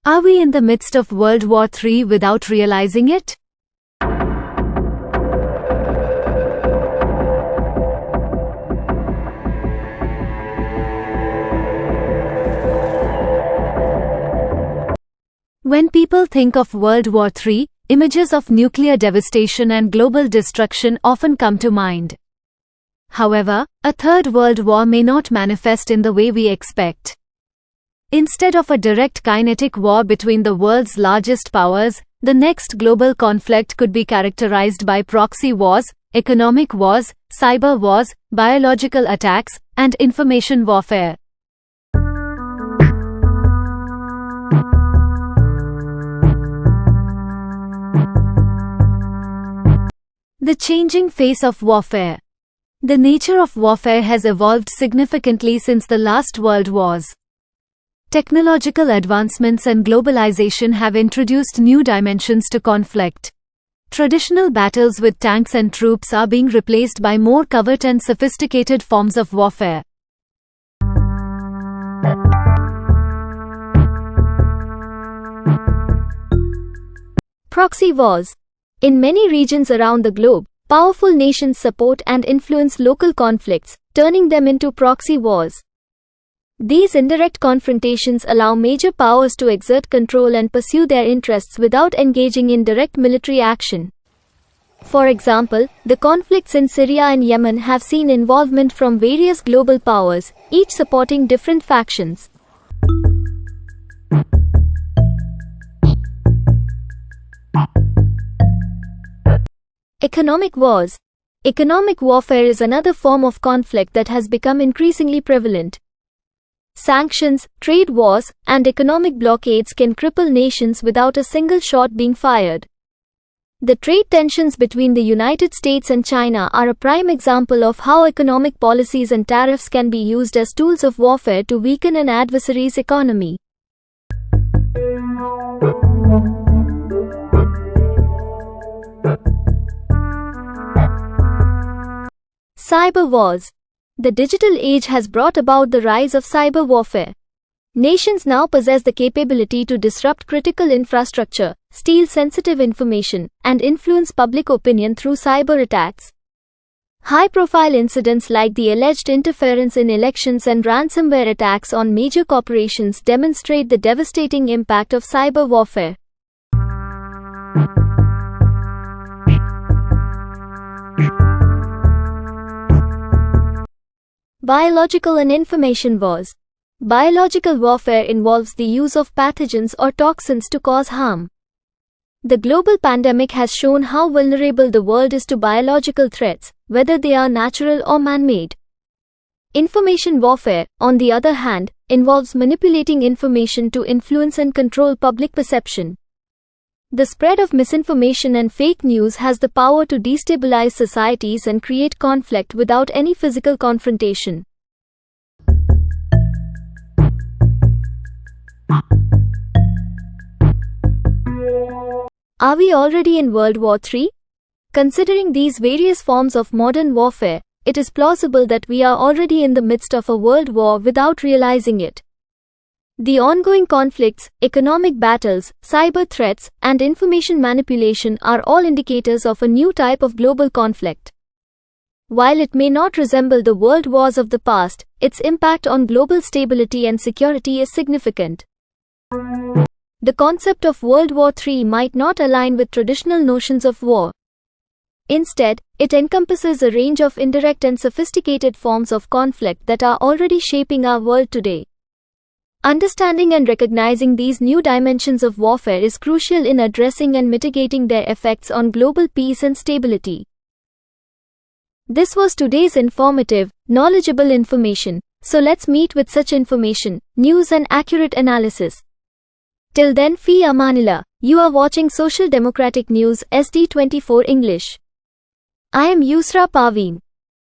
Are we in the midst of World War III without realizing it? When people think of World War III, images of nuclear devastation and global destruction often come to mind. However, a third world war may not manifest in the way we expect. Instead of a direct kinetic war between the world's largest powers, the next global conflict could be characterized by proxy wars, economic wars, cyber wars, biological attacks, and information warfare. The changing face of warfare. The nature of warfare has evolved significantly since the last world wars. Technological advancements and globalization have introduced new dimensions to conflict. Traditional battles with tanks and troops are being replaced by more covert and sophisticated forms of warfare. Proxy wars. In many regions around the globe, powerful nations support and influence local conflicts, turning them into proxy wars. These indirect confrontations allow major powers to exert control and pursue their interests without engaging in direct military action. For example, the conflicts in Syria and Yemen have seen involvement from various global powers, each supporting different factions. Economic wars. Economic warfare is another form of conflict that has become increasingly prevalent. Sanctions, trade wars, and economic blockades can cripple nations without a single shot being fired. The trade tensions between the United States and China are a prime example of how economic policies and tariffs can be used as tools of warfare to weaken an adversary's economy. Cyber wars. The digital age has brought about the rise of cyber warfare. Nations now possess the capability to disrupt critical infrastructure, steal sensitive information, and influence public opinion through cyber attacks. High-profile incidents like the alleged interference in elections and ransomware attacks on major corporations demonstrate the devastating impact of cyber warfare. Biological and information wars. Biological warfare involves the use of pathogens or toxins to cause harm. The global pandemic has shown how vulnerable the world is to biological threats, whether they are natural or man-made. Information warfare, on the other hand, involves manipulating information to influence and control public perception. The spread of misinformation and fake news has the power to destabilize societies and create conflict without any physical confrontation. Are we already in World War III? Considering these various forms of modern warfare, it is plausible that we are already in the midst of a world war without realizing it. The ongoing conflicts, economic battles, cyber threats, and information manipulation are all indicators of a new type of global conflict. While it may not resemble the world wars of the past, its impact on global stability and security is significant. The concept of World War III might not align with traditional notions of war. Instead, it encompasses a range of indirect and sophisticated forms of conflict that are already shaping our world today. Understanding and recognizing these new dimensions of warfare is crucial in addressing and mitigating their effects on global peace and stability. This was today's informative, knowledgeable information, so let's meet with such information, news and accurate analysis. Till then, Fi Amanillah. You are watching Social Democratic News SD24 English. I am Yusra Parveen.